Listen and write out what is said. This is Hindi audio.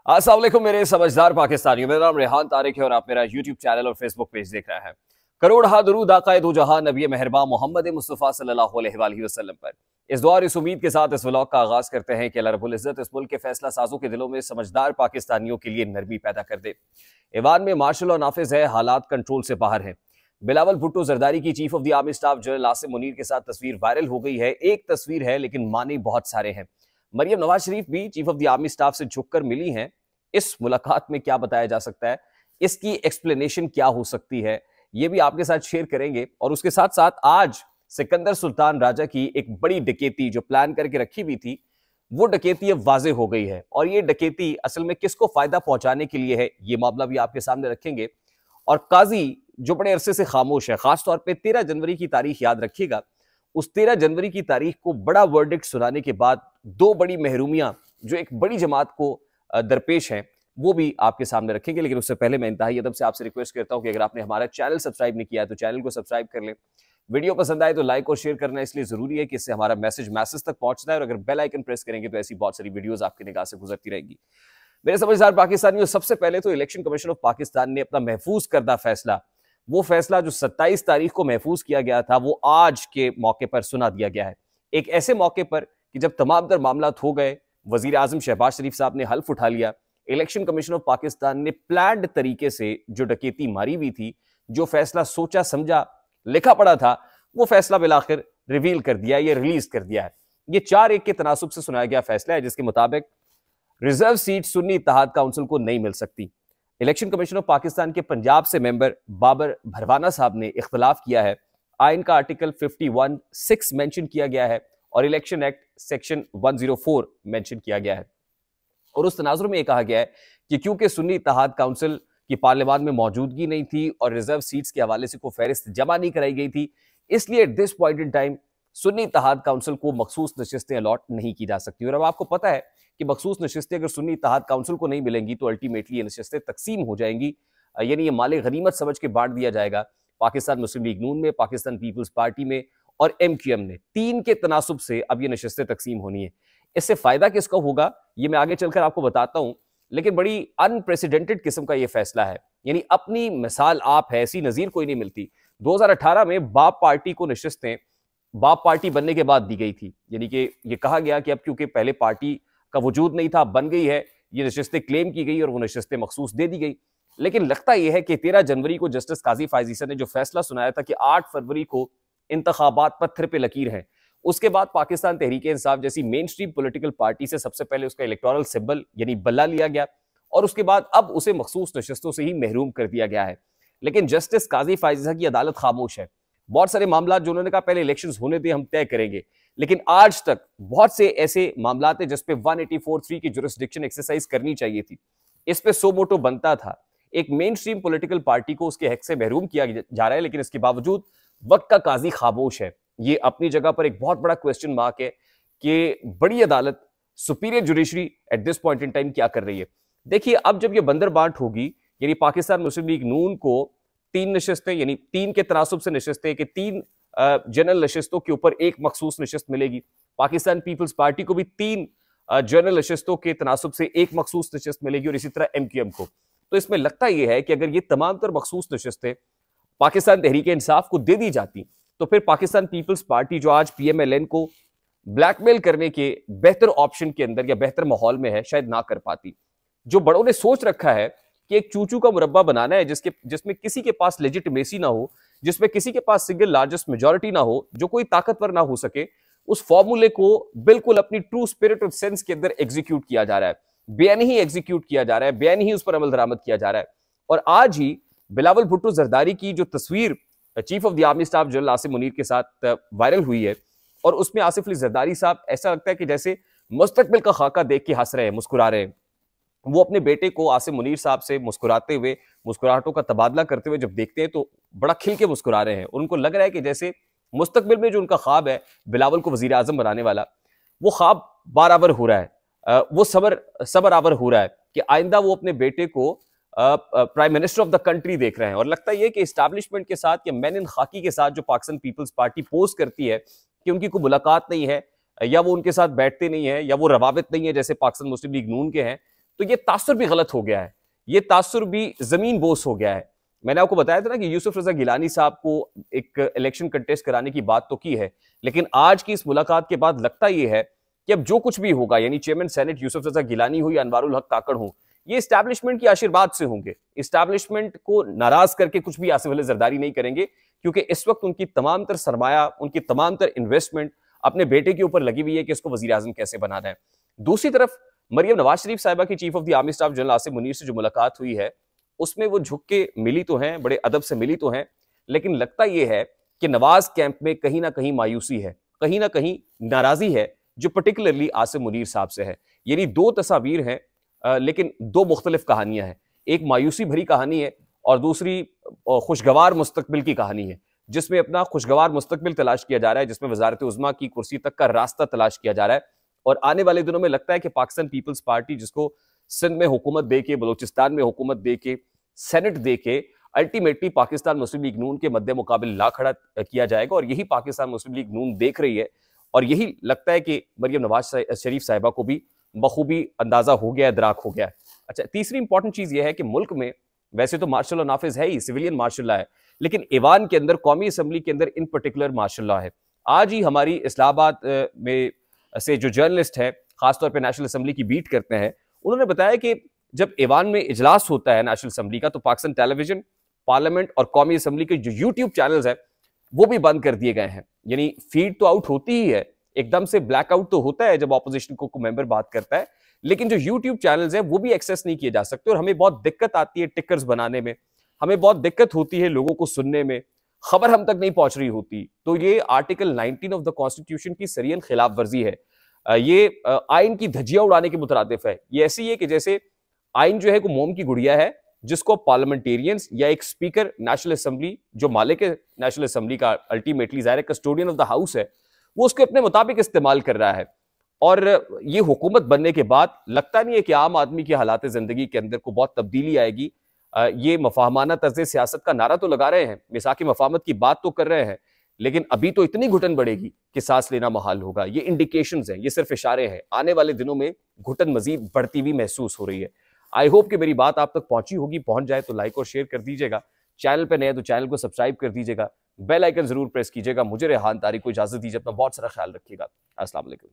अस्सलाम वालेकुम मेरे समझदार पाकिस्तानियों। मेरा नाम रेहान तारिक है और आप मेरा यूट्यूब चैनल और फेसबुक पेज देख रहे हैं। करोड़ हा दुरूद आक़ाए दो जहां नबी मेहरबान मोहम्मद मुस्तफ़ा सल्लल्लाहु अलैहि वसल्लम पर। इस दुआ और इस उम्मीद के साथ इस व्लॉग का आगाज करते हैं कि अल्लाह रब्बुल इज़्ज़त इस मुल्क के फैसला साजों के दिलों में समझदार पाकिस्तानियों के लिए नरमी पैदा कर दे। ईवान में मार्शल लॉ नाफिज है, हालात कंट्रोल से बाहर हैं। बिलावल भुट्टो जरदारी की chief of the army staff general Asim Munir के साथ तस्वीर वायरल हो गई है। एक तस्वीर है लेकिन मानी बहुत सारे हैं। मरियम नवाज शरीफ भी chief of the army staff से झुककर मिली हैं। इस मुलाकात में क्या बताया जा सकता है, इसकी एक्सप्लेनेशन क्या हो सकती है, यह भी आपके साथ शेयर करेंगे। और उसके साथ साथ आज सिकंदर सुल्तान राजा की एक बड़ी डकैती जो प्लान करके रखी हुई थी, वो डकैती अब वाजे हो गई है। और ये डकैती असल में किसको फायदा पहुंचाने के लिए है, ये मामला भी आपके सामने रखेंगे। और काजी जो बड़े अरसे से खामोश है, खासतौर पर 13 जनवरी की तारीख याद रखिएगा। उस 13 जनवरी की तारीख को बड़ा वर्डिक्ट सुनाने के बाद दो बड़ी महरूमियां जो एक बड़ी जमात को दरपेश हैं, वो भी आपके सामने रखेंगे। लेकिन उससे पहले मैं इंतहाई अदब से आपसे रिक्वेस्ट करता हूं कि अगर आपने हमारा चैनल सब्सक्राइब नहीं किया है तो चैनल को सब्सक्राइब कर लें। वीडियो पसंद आए तो लाइक और शेयर करना इसलिए जरूरी है कि इससे हमारा मैसेज तक पहुंचता है। और अगर बेल आइकन प्रेस करेंगे तो ऐसी बहुत सारी वीडियोस आपकी निगाह से गुजरती रहेंगी। मेरे समझदार पाकिस्तानियों, सबसे पहले तो इलेक्शन कमीशन ऑफ पाकिस्तान ने अपना महफूज करदा फैसला, वो फैसला जो 27 तारीख को महफूज किया गया था, वो आज के मौके पर सुना दिया गया है। एक ऐसे मौके पर कि जब तमाम तर मामला हो गए, वजीर आजम शहबाज शरीफ साहब ने हल्फ उठा लिया। इलेक्शन कमीशन ऑफ पाकिस्तान ने प्लान्ड तरीके से जो डकैती मारी हुई थी, जो फैसला सोचा समझा लिखा पड़ा था, वो फैसला बिलाखिर रिवील कर दिया, ये रिलीज कर दिया है। ये 4-1 के तनासुब से सुनाया गया फैसला है, जिसके मुताबिक reserve seat Sunni Ittehad council को नहीं मिल सकती। इलेक्शन कमीशन ऑफ पाकिस्तान के पंजाब से मेंबर बाबर भरवाना साहब ने इख्तलाफ किया है। आइन का आर्टिकल 51(6) मेंशन किया गया है और इलेक्शन एक्ट सेक्शन 104 मेंशन किया गया है। और उस तनाजुर में यह कहा गया है कि क्योंकि सुन्नी इत्तेहाद काउंसिल की पार्लियामान में मौजूदगी नहीं थी और रिजर्व सीट्स के हवाले से कोई फहरिस्त जमा नहीं कराई गई थी, इसलिए at this point in time Sunni Ittehad council को मखसूस नशिस्तें अलॉट नहीं की जा सकती। और अब आपको पता है कि मखसूस नशिस्तें अगर सुन्नी इत्तेहाद काउंसिल को नहीं मिलेंगी तो अल्टीमेटली ये नशिस्तें तकसीम हो जाएंगी, यानी ये माले गनीमत समझ के बांट दिया जाएगा। पाकिस्तान मुस्लिम लीग नून में, पाकिस्तान पीपल्स पार्टी में और MQM ने 3 के तनासुब से अब ये नशिस्तें तकसीम होनी है। इससे फायदा किसका होगा ये मैं आगे चलकर आपको बताता हूं, लेकिन बड़ी अनप्रेसिडेंटेड किस्म का ये फैसला है। यानी अपनी मिसाल आप है, ऐसी नजीर कोई नहीं मिलती। 2018 में बाप पार्टी को नशिस्तें बाप पार्टी बनने के बाद दी गई थी, यानी कि ये कहा गया कि अब क्योंकि पहले पार्टी का वजूद नहीं था, बन गई है, ये नशिस्तें क्लेम की गई और वो नशिस्तें मखसूस दे दी गई। लेकिन लगता यह है कि 13 जनवरी को जस्टिस काजी फायजीसा ने जो फैसला सुनाया था कि 8 फरवरी को इंतखाबात पत्थर पे लकीर हैं, उसके बाद पाकिस्तान तहरीक इंसाफ जैसी मेन स्ट्रीम पॉलिटिकल पार्टी से सबसे पहले उसका इलेक्टोरल सिंबल यानी बल्ला लिया गया और उसके बाद अब उसे मखसूस नशिस्तों से ही महरूम कर दिया गया है। लेकिन जस्टिस काजी फायजीसा की अदालत खामोश है। बहुत सारे मामला जो उन्होंने कहा पहले इलेक्शंस होने दे, हम तय करेंगे, लेकिन आज तक बहुत से ऐसे मामला थे जिस पे 184(3) की जुरिस्डिक्शन एक्सरसाइज करनी चाहिए थी। इस पे सो मोटो बनता था। एक मेन स्ट्रीम पॉलिटिकल पार्टी को उसके हक से महरूम किया जा रहा है, लेकिन इसके बावजूद वक्त का काजी खामोश है। ये अपनी जगह पर एक बहुत बड़ा क्वेश्चन मार्क है कि बड़ी अदालत, superior judiciary eight this point in time क्या कर रही है। देखिए, अब जब ये बंदर बांट होगी, यानी पाकिस्तान मुस्लिम लीग नून को 3 नशिस्तें, यानी 3 के तनासुब से नशिस्तें कि 3 जनरल नशिस्तों के ऊपर एक मखसूस नशिस्त मिलेगी। पाकिस्तान पीपल्स पार्टी को भी 3 जनरल नशिस्तों के तनासुब से एक मखसूस नशिस्त मिलेगी और इसी तरह MQM को। तो इसमें लगता यह है कि अगर ये तमाम तर मखसूस नशिस्तें पाकिस्तान तहरीक इंसाफ को दे दी जाती तो फिर पाकिस्तान पीपल्स पार्टी जो आज PMLN को ब्लैकमेल करने के बेहतर ऑप्शन के अंदर या बेहतर माहौल में है, शायद ना कर पाती। जो बड़ों ने सोच रखा है कि एक चूचू का मुरब्बा बनाना है जिसमें किसी के पास लेजिटिमेसी ना हो, जिसमें किसी के पास सिंगल लार्जेस्ट मेजॉरिटी ना हो, जो कोई ताकतवर ना हो सके, उस फॉर्मूले को बिल्कुल अपनी ट्रू स्पिरिट और सेंस के अंदर एग्जीक्यूट किया जा रहा है, बेआईनी ही एग्जीक्यूट किया जा रहा है, बेआईनी ही उस पर अमल दरामद किया जा रहा है। और आज ही बिलावल भुट्टो जरदारी की जो तस्वीर chief of the army staff general Asim Munir के साथ वायरल हुई है, और उसमें आसिफ अली जरदारी साहब ऐसा लगता है कि जैसे मुस्तकबिल का खाका देख के हंस रहे हैं, मुस्कुरा रहे हैं। वो अपने बेटे को आसिम मुनीर साहब से मुस्कुराते हुए, मुस्कुराहटों का तबादला करते हुए जब देखते हैं तो बड़ा खिल के मुस्कुरा रहे हैं। उनको लग रहा है कि जैसे मुस्तकबिल में जो उनका ख्वाब है बिलावल को वजीर आजम बनाने वाला, वो ख्वाब बाराबर हो रहा है, वो सबर आवर हो रहा है कि आइंदा वो अपने बेटे को prime minister of the country देख रहे हैं। और लगता यह कि इस्टेब्लिशमेंट के साथ या मैन इन खाकी के साथ जो पाकिस्तान पीपल्स पार्टी पोस्ट करती है कि उनकी कोई मुलाकात नहीं है, या वो उनके साथ बैठते नहीं है, या वो रवाबित नहीं है जैसे पाकिस्तान मुस्लिम लीग नून के हैं, तो ये तासुर भी गलत हो गया है, ये तासुर भी जमीन बोस हो गया है। मैंने आपको बताया था ना कि यूसुफ रजा गिलानी साहब को एक इलेक्शन कंटेस्ट कराने की बात तो की है, लेकिन आज की इस मुलाकात के बाद लगता यह है कि अब जो कुछ भी होगा, यानी चेयरमैन सेनेट यूसुफ रजा गिलानी हो या अनवारुल हक काकड़ हो, ये इस्टेब्लिशमेंट के आशीर्वाद से होंगे। इस्टेब्लिशमेंट को नाराज करके कुछ भी आसिफ अली जरदारी नहीं करेंगे, क्योंकि इस वक्त उनकी तमाम तर सरमाया, उनकी तमाम तर इन्वेस्टमेंट अपने बेटे के ऊपर लगी हुई है कि इसको वजीर आजम कैसे बनाना है। दूसरी तरफ मरियम नवाज शरीफ साहिबा की chief of the army staff general Asim Munir से जो मुलाकात हुई है, उसमें वो झुक के मिली तो हैं, बड़े अदब से मिली तो हैं, लेकिन लगता यह है कि नवाज कैंप में कहीं ना कहीं मायूसी है, कहीं ना कहीं नाराजी है, जो पर्टिकुलरली आसिम मुनीर साहब से है। यानी दो तस्वीर हैं, लेकिन दो मुख्तलिफ कहानियां हैं। एक मायूसी भरी कहानी है और दूसरी खुशगवार मुस्तकबिल की कहानी है, जिसमें अपना खुशगवार मुस्तकबिल तलाश किया जा रहा है, जिसमें वजारत उज़्मा की कुर्सी तक का रास्ता तलाश किया जा रहा है। और आने वाले दिनों में लगता है कि पाकिस्तान पीपल्स पार्टी, जिसको सिंध में हुकूमत दे के, बलोचिस्तान में हुकूमत दे के, सेनेट दे के अल्टीमेटली पाकिस्तान मुस्लिम लीग नून के मद्दे मुकाबिल ला खड़ा किया जाएगा, और यही पाकिस्तान मुस्लिम लीग नून देख रही है। और यही लगता है कि मरियम नवाज शरीफ साहिबा को भी बखूबी अंदाजा हो गया है, दराक हो गया है। अच्छा, तीसरी इंपॉर्टेंट चीज यह है कि मुल्क में वैसे तो मार्शल लॉ नाफिज है ही, सिविलियन मार्शल लॉ है, लेकिन ईवान के अंदर, कौमी असम्बली के अंदर इन पर्टिकुलर मार्शल लॉ है। आज ही हमारी इस्लामाबाद में से जो जर्नलिस्ट है, खासतौर पर नेशनल असम्बली की बीट करते हैं, उन्होंने बताया कि जब ईवान में इजलास होता है नेशनल असम्बली का, तो पाकिस्तान टेलीविजन, पार्लियामेंट और कौमी असम्बली के जो यूट्यूब चैनल्स हैं वो भी बंद कर दिए गए हैं। यानी फीड तो आउट होती ही है, एकदम से ब्लैकआउट तो होता है जब ऑपोजिशन को मेंबर बात करता है, लेकिन जो यूट्यूब चैनल्स हैं वो भी एक्सेस नहीं किए जा सकते। और हमें बहुत दिक्कत आती है टिकर्स बनाने में, हमें बहुत दिक्कत होती है लोगों को सुनने में, खबर हम तक नहीं पहुंच रही होती। तो ये आर्टिकल 19 ऑफ द कॉन्स्टिट्यूशन की सरियन खिलाफ वर्जी है। ये आइन की धज्जियां उड़ाने के मुतरादिफ है। ये ऐसी है कि जैसे आइन जो है वो मोम की गुड़िया है, जिसको पार्लियामेंटेरियंस या एक स्पीकर नेशनल असम्बली, जो मालिक है नेशनल असम्बली का, अल्टीमेटली ज़ाहिर कस्टोडियन ऑफ द हाउस है, वो उसके अपने मुताबिक इस्तेमाल कर रहा है। और ये हुकूमत बनने के बाद लगता नहीं है कि आम आदमी की हालात ज़िंदगी के अंदर को बहुत तब्दीली आएगी। ये मफाहमाना तर्ज़ सियासत का नारा तो लगा रहे हैं, मिसाकी मफाहमत की बात तो कर रहे हैं, लेकिन अभी तो इतनी घुटन बढ़ेगी कि सांस लेना महाल होगा। ये इंडिकेशंस हैं, ये सिर्फ इशारे हैं। आने वाले दिनों में घुटन मजीद बढ़ती हुई महसूस हो रही है। आई होप कि मेरी बात आप तक पहुंची होगी। पहुंच जाए तो लाइक और शेयर कर दीजिएगा। चैनल पर नए तो चैनल को सब्सक्राइब कर दीजिएगा। बेल आइकन जरूर प्रेस कीजिएगा। मुझे रेहान तारिक को इजाजत दीजिए। अपना बहुत सारा ख्याल रखिएगा। अस्सलाम वालेकुम।